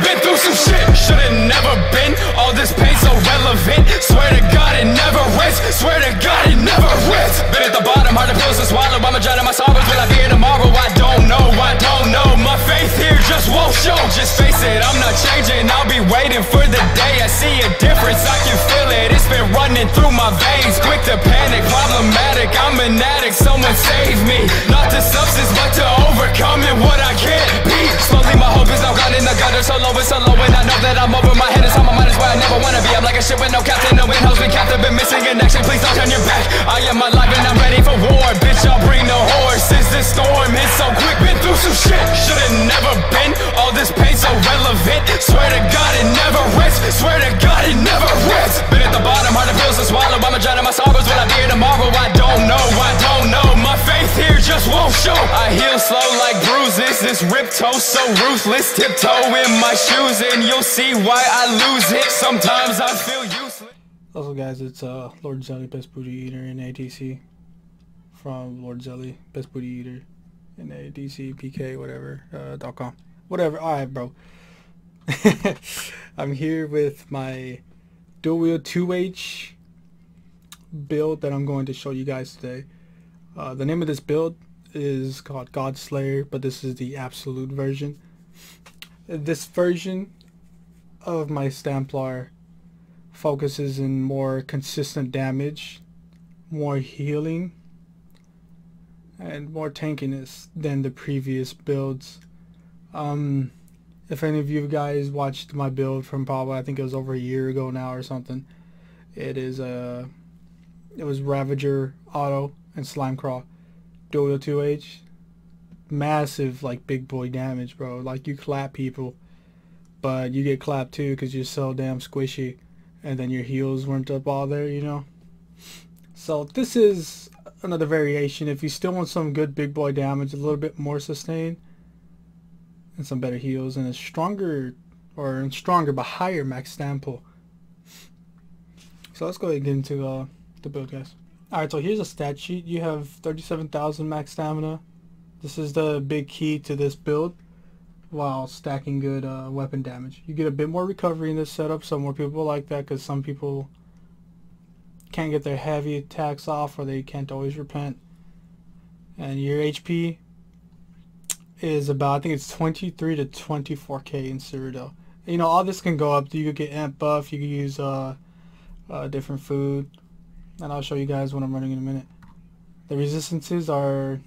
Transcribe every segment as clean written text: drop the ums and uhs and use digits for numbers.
been through some shit. Should've never been, all this pain so relevant. Swear to God it never ends, swear to God it never ends. Been at the bottom, hard to pills to swallow. I'm a drown in my sorrows, will I be here tomorrow? I don't know, my faith here just won't show. Just face it, I'm not changing, I'll be waiting for the day I see a difference, I can feel it, it's been running through my veins. Quick to panic, problematic, I'm an addict, someone save me. Not to substance, but to overcoming what I can't be. Slowly my hope is now gone in the gutter, so low and I know that I'm over my head, it's on my mind, is where I never wanna be. I'm like a ship with no captain, no wind holds me captive, been missing in action, please don't turn your back. I am alive and I'm ready for war, bitch, I'll bring the horses. This storm hit so quick, been through some shit. Should've never been, all this pain so relevant. Swear to God it never ends, swear to God it never ends. Been at the bottom, hard to pills to swallow. I'm a drown in my sorrows, will I be here tomorrow? I don't know, my faith here just won't show. I heal slow like bruises, this ripped toe so ruthless. Tiptoe in my shoes and you'll see why I lose it. Sometimes I feel useless. Also guys, it's Lord Zelly, best booty eater in ATC. From Lord Zelly, best booty eater in ATC, PK, whatever, .com. Whatever, alright bro. I'm here with my dual wield 2H build that I'm going to show you guys today. The name of this build is called GODSLAYER, but this is the absolute version. This version of my Stamplar focuses in more consistent damage, more healing, and more tankiness than the previous builds. If any of you guys watched my build from probably, I think it was over a year ago now or something, it was Ravager, Auto, and Slime Crawl, dual 2H, massive like big boy damage, bro. Like you clap people, but you get clapped too because you're so damn squishy, and then your heals weren't up all there, you know. So this is another variation. If you still want some good big boy damage, a little bit more sustain, and some better heals, and a stronger but higher max stam pull. So let's go ahead and get into the build, guys. Alright, so here's a stat sheet. You have 37,000 max stamina. This is the big key to this build, while stacking good weapon damage. You get a bit more recovery in this setup, so more people like that, because some people can't get their heavy attacks off, or they can't always repent. And your HP is about, I think it's 23 to 24k in Cyrodiil. You know, all this can go up. You could get amp buff, you could use different food, and I'll show you guys what I'm running in a minute. The resistances are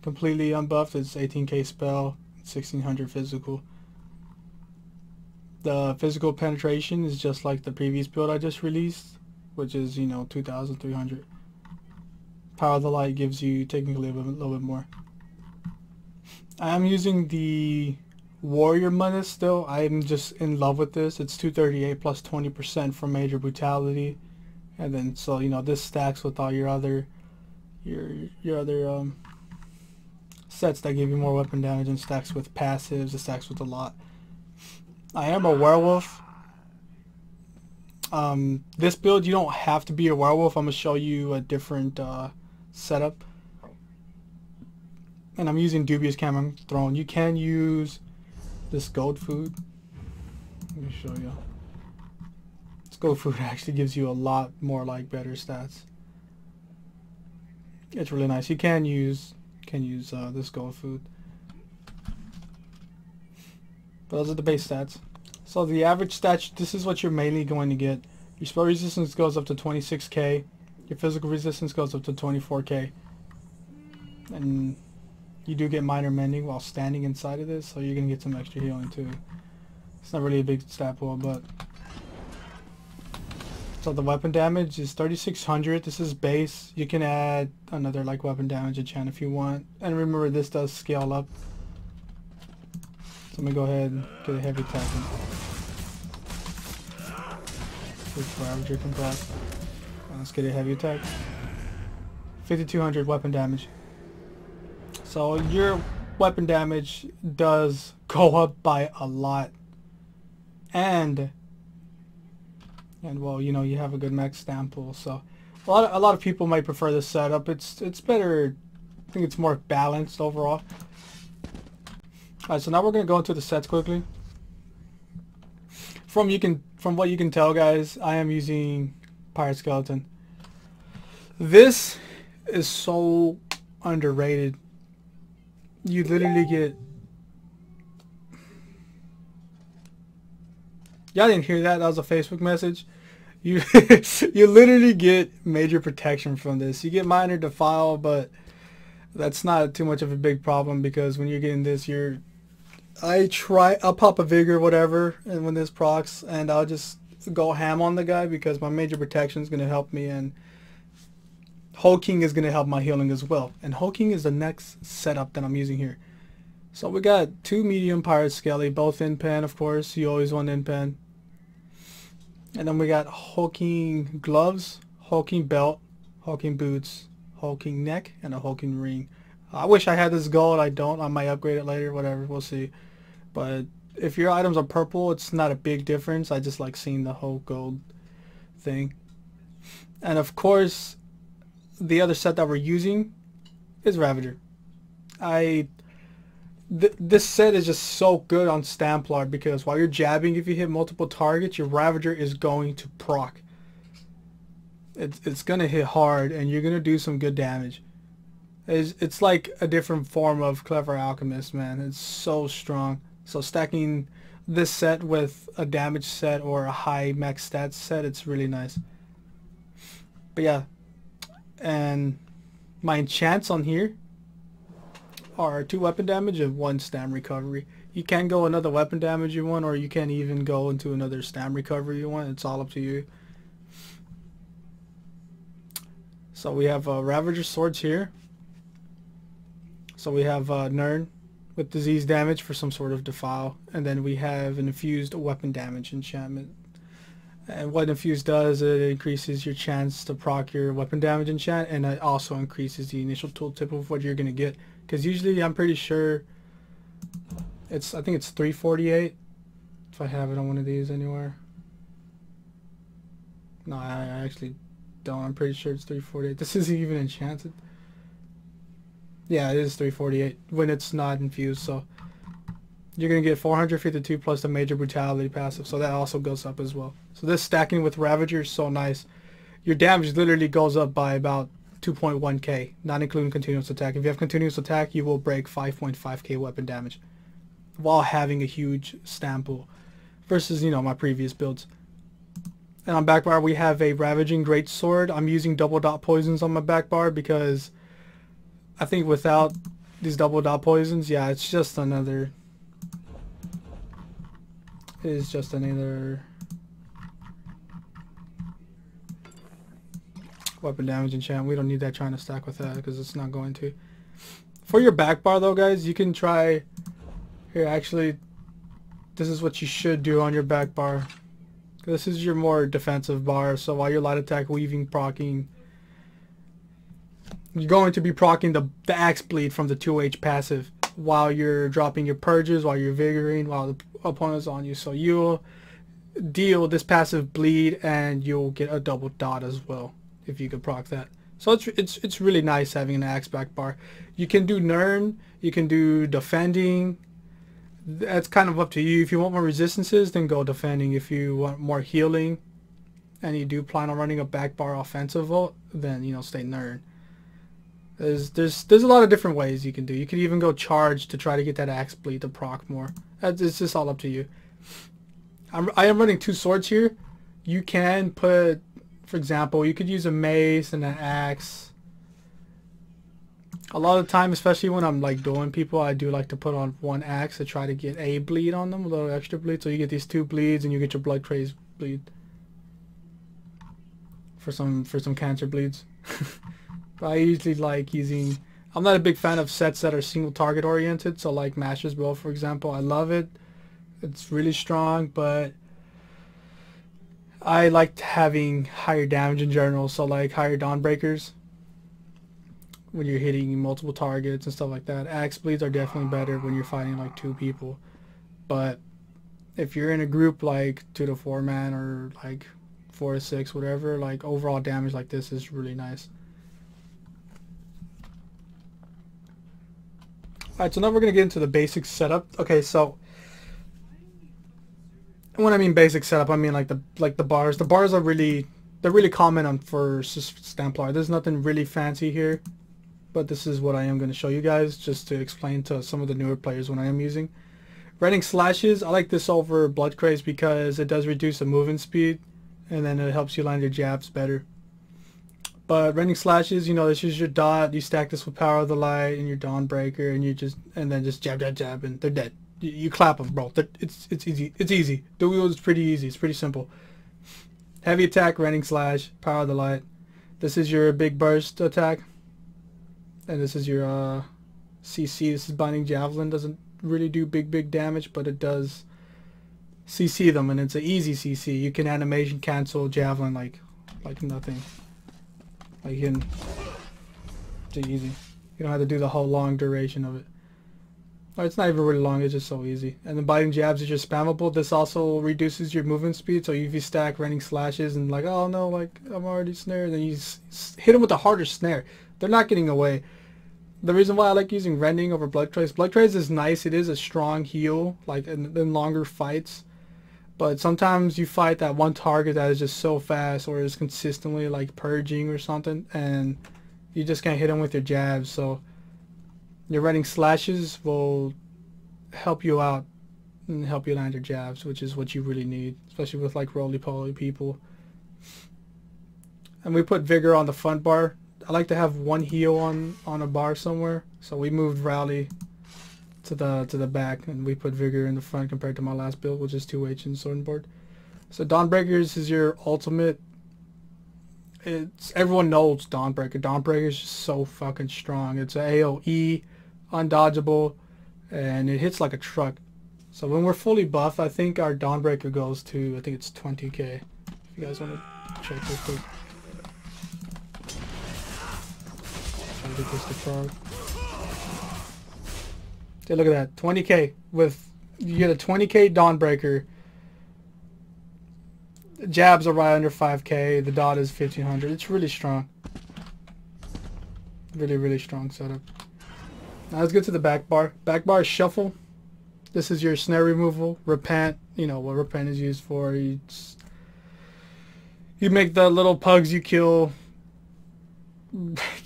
completely unbuffed. It's 18k spell, 1600 physical. The physical penetration is just like the previous build I just released, which is, you know, 2300. Power of the Light gives you technically a little bit more. I am using the Warrior Menace still. I'm just in love with this. It's 238 plus 20% for major brutality, and then so you know this stacks with all your other sets that give you more weapon damage, and stacks with passives. It stacks with a lot. I am a werewolf. This build you don't have to be a werewolf. I'm gonna show you a different setup, and I'm using Dubious Camera Throne. You can use this gold food. Let me show you. This gold food actually gives you a lot more like better stats. It's really nice. You can use this gold food. But those are the base stats. So the average stats, this is what you're mainly going to get. Your spell resistance goes up to 26k. Your physical resistance goes up to 24k. And you do get minor mending while standing inside of this, so you're going to get some extra healing too. It's not really a big stat pool, but... So the weapon damage is 3600. This is base. You can add another like weapon damage enchant if you want. And remember, this does scale up. So let me go ahead and get a heavy attack in. Ravager can block. Let's get a heavy attack. 5200 weapon damage. So your weapon damage does go up by a lot, and well, you know, you have a good max stam pool. So a lot of people might prefer this setup. It's better. I think it's more balanced overall. Alright, so now we're gonna go into the sets quickly. from what you can tell, guys, I am using Pirate Skeleton. This is so underrated. You literally get... Y'all didn't hear that? That was a Facebook message. You you literally get major protection from this. You get minor defile, but that's not too much of a big problem, because when you're getting this, I'll pop a vigor, whatever, and when this procs, and I'll just go ham on the guy because my major protection is going to help me, and hulking is going to help my healing as well. And hulking is the next setup that I'm using here. So we got 2 medium pirate Skele, both in pen, of course. You always want in pen. And then we got hulking gloves, hulking belt, hulking boots, hulking neck, and a hulking ring. I wish I had this gold. I don't. I might upgrade it later, whatever. We'll see. But if your items are purple, it's not a big difference. I just like seeing the whole gold thing. And of course, the other set that we're using is Ravager. This set is just so good on Stamplar, because while you're jabbing, if you hit multiple targets, your Ravager is going to proc. It's going to hit hard, and you're going to do some good damage. It's like a different form of Clever Alchemist, man. It's so strong. So stacking this set with a damage set or a high max stats set, it's really nice. But yeah, and my enchants on here are 2 weapon damage and 1 stam recovery. You can go another weapon damage you want, or you can even go into another stam recovery you want. It's all up to you. So we have Ravager swords here. So we have Nern with disease damage for some sort of defile, and then we have an infused weapon damage enchantment. And what infuse does, it increases your chance to proc your weapon damage enchant, and it also increases the initial tooltip of what you're gonna get. Because usually, I'm pretty sure I think it's 348 if I have it on one of these anywhere. No, I actually don't. I'm pretty sure it's 348. This isn't even enchanted. Yeah, it is 348 when it's not infused. So you're gonna get 452 plus the major brutality passive, so that also goes up as well. So this stacking with Ravager is so nice. Your damage literally goes up by about 2.1k, not including continuous attack. If you have continuous attack, you will break 5.5k weapon damage while having a huge stam pool versus, you know, my previous builds. And on back bar, we have a Ravaging Greatsword. I'm using double dot poisons on my back bar because I think without these double dot poisons, yeah, it's just another... It is just another weapon damage enchant. We don't need that trying to stack with that because it's not going to. For your back bar though, guys, you can try... Here, actually, this is what you should do on your back bar. This is your more defensive bar, so while you're light attack, weaving, proccing, you're going to be proccing the axe bleed from the 2H passive while you're dropping your purges, while you're vigoring, while the opponent's on you. So you'll deal this passive bleed and you'll get a double dot as well if you could proc that. So it's really nice having an axe back bar. You can do Nern, you can do defending. That's kind of up to you. If you want more resistances, then go defending. If you want more healing and you do plan on running a back bar offensive vault, then, you know, stay Nern. There's a lot of different ways you can do. You could even go charge to try to get that axe bleed to proc more. It's just all up to you. I am running 2 swords here. You can put, for example, you could use a mace and an axe. A lot of the time, especially when I'm like dueling people, I do like to put on 1 axe to try to get a bleed on them, a little extra bleed. So you get these 2 bleeds and you get your blood craze bleed for some cancer bleeds. But I usually like using... I'm not a big fan of sets that are single target oriented. So like Master's Bow, for example, I love it. It's really strong, but I liked having higher damage in general. So like higher Dawnbreakers when you're hitting multiple targets and stuff like that. Axe bleeds are definitely better when you're fighting like 2 people. But if you're in a group like 2 to 4 man or like 4 to 6, whatever, like overall damage like this is really nice. Alright, so now we're going to get into the basic setup. Okay, so when I mean basic setup, I mean like the bars. The bars are they're really common on for Stamplar. There's nothing really fancy here, but this is what I am going to show you guys just to explain to some of the newer players what I am using. Running slashes, I like this over Blood Craze because it does reduce the movement speed, and then it helps you land your jabs better. But running slashes, you know, this is your dot. You stack this with Power of the Light and your Dawnbreaker, and then just jab, jab, jab, and they're dead. You clap them, bro. It's easy. It's easy. The wheel is pretty easy. It's pretty simple. Heavy attack, running slash, Power of the Light. This is your big burst attack, and this is your CC. This is Binding Javelin. Doesn't really do big damage, but it does CC them, and it's an easy CC. You can animation cancel Javelin like nothing. Like it's easy. You don't have to do the whole long duration of it. Or it's not even really long, it's just so easy. And then biting jabs is just spammable. This also reduces your movement speed, so if you stack running slashes and like, oh no, like I'm already snared, then you hit them with a harder snare. They're not getting away. The reason why I like using rending over Blood Craze is nice. It is a strong heal, like in longer fights. But sometimes you fight that one target that is just so fast or is consistently like purging or something, and you just can't hit them with your jabs. So your running slashes will help you out and help you land your jabs, which is what you really need, especially with like roly-poly people. And we put Vigor on the front bar. I like to have one heal on a bar somewhere, so we moved Rally to the back, and we put Vigor in the front compared to my last build, which is 2H and Sword and Board. So Dawnbreakers is your ultimate. Everyone knows Dawnbreaker. Dawnbreaker is just so fucking strong. It's an AoE, undodgeable, and it hits like a truck. So when we're fully buffed, I think our Dawnbreaker goes to, I think it's 20k. If you guys want to check real quick. Try to get this to frog. Okay, look at that, 20k with, you get a 20k Dawnbreaker. Jabs are right under 5k. The dot is 1500. It's really strong. Really strong setup. Now let's get to the back bar. Back bar is shuffle. This is your snare removal. Repent. You know what repent is used for. You make the little pugs you kill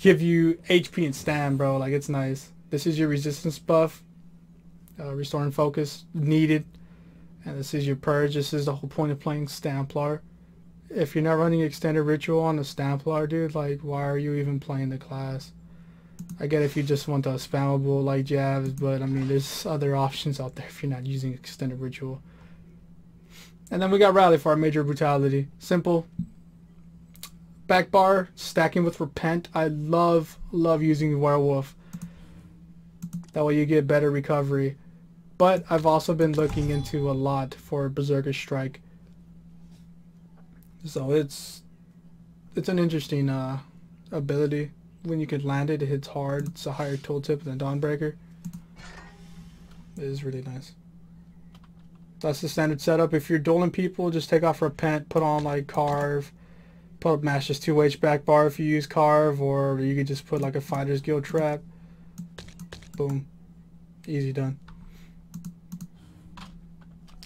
give you HP and stam, bro. Like, it's nice. This is your resistance buff. Restoring focus needed. And this is your purge. This is the whole point of playing Stamplar. If you're not running extended ritual on the Stamplar, dude, like, why are you even playing the class? I get if you just want the spammable like jabs, but I mean, there's other options out there if you're not using extended ritual. And then we got Rally for our major brutality. Simple. Back bar, stacking with Repent. I love using Werewolf. That way you get better recovery. But I've also been looking into a lot for Berserker Strike. So it's an interesting ability. When you can land it, it hits hard. It's a higher tooltip than Dawnbreaker. It is really nice. That's the standard setup. If you're dueling people, just take off Repent, put on like Carve, put up Master's 2H back bar if you use Carve, or you could just put like a Fighter's Guild trap. Boom. Easy done.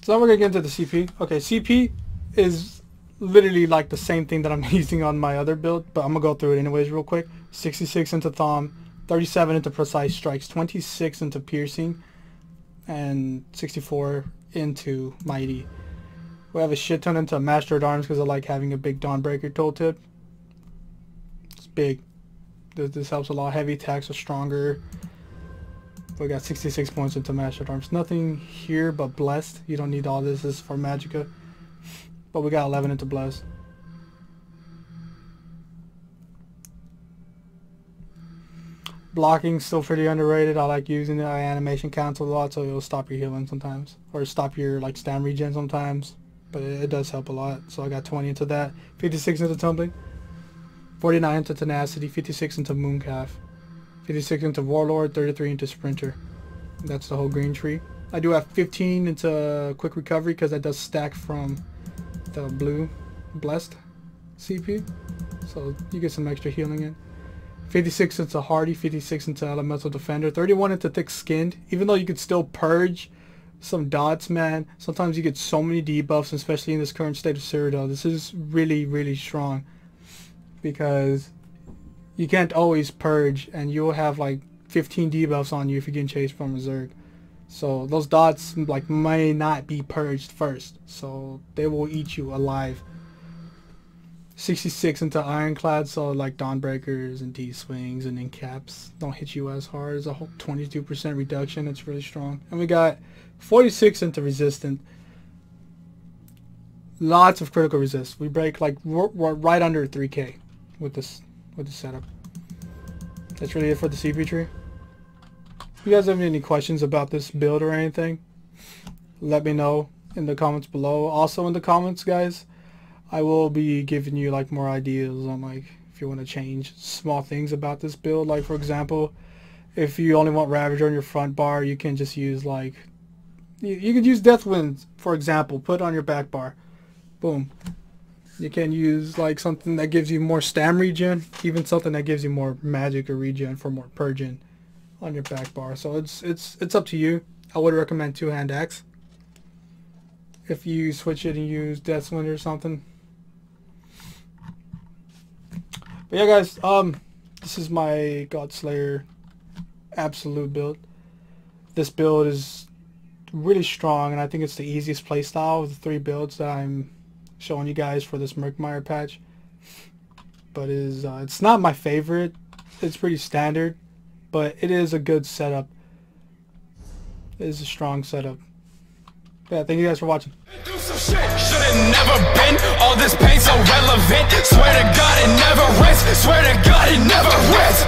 So now we're going to get into the CP. Okay, CP is literally like the same thing that I'm using on my other build, but I'm going to go through it anyways real quick. 66 into Thumb, 37 into Precise Strikes, 26 into Piercing, and 64 into Mighty. We have a shit ton into Master at Arms because I like having a big Dawnbreaker tooltip. It's big. This helps a lot. Heavy attacks are stronger. We got 66 points into Master at Arms. Nothing here but Blessed. You don't need all this. This is for Magicka. But we got 11 into Blessed. Blocking still pretty underrated. I like using it. I animation cancel a lot, so it'll stop your healing sometimes, or stop your like stam regen sometimes. But it does help a lot. So I got 20 into that. 56 into Tumbling. 49 into Tenacity. 56 into Mooncalf. 56 into Warlord, 33 into Sprinter. That's the whole green tree. I do have 15 into Quick Recovery because that does stack from the blue Blessed CP. So you get some extra healing in. 56 into Hardy, 56 into Elemental Defender, 31 into Thick Skinned. Even though you could still purge some dots, man. Sometimes you get so many debuffs, especially in this current state of Cyrodiil. This is really, really strong because you can't always purge, and you'll have like 15 debuffs on you if you're getting chased from a Zerg. So those dots like may not be purged first, so they will eat you alive. 66 into Ironclad, so like Dawnbreakers and D-Swings and Incaps don't hit you as hard. As a whole 22% reduction. It's really strong. And we got 46 into Resistant. Lots of critical resist. We break like we're right under 3k with this setup. That's really it for the CP tree. If you guys have any questions about this build or anything, let me know in the comments below. Also in the comments, guys, I will be giving you like more ideas on like if you want to change small things about this build. Like for example, if you only want Ravager on your front bar, you can just use like you could use Deathwind, for example, put on your back bar. Boom. You can use like something that gives you more stam regen, even something that gives you more magic or regen for more purging on your back bar. So it's up to you. I would recommend two-hand axe if you switch it and use Deathwind or something. But yeah, guys, this is my GODSLAYER absolute build. This build is really strong, and I think it's the easiest playstyle of the 3 builds that I'm showing you guys for this Murkmire patch. But it's not my favorite. It's pretty standard, but it is a good setup. It is a strong setup. Yeah, thank you guys for watching. Do some shit. Should've never been. All this pain so relevant. Swear to God it never ends. Swear to God it never ends.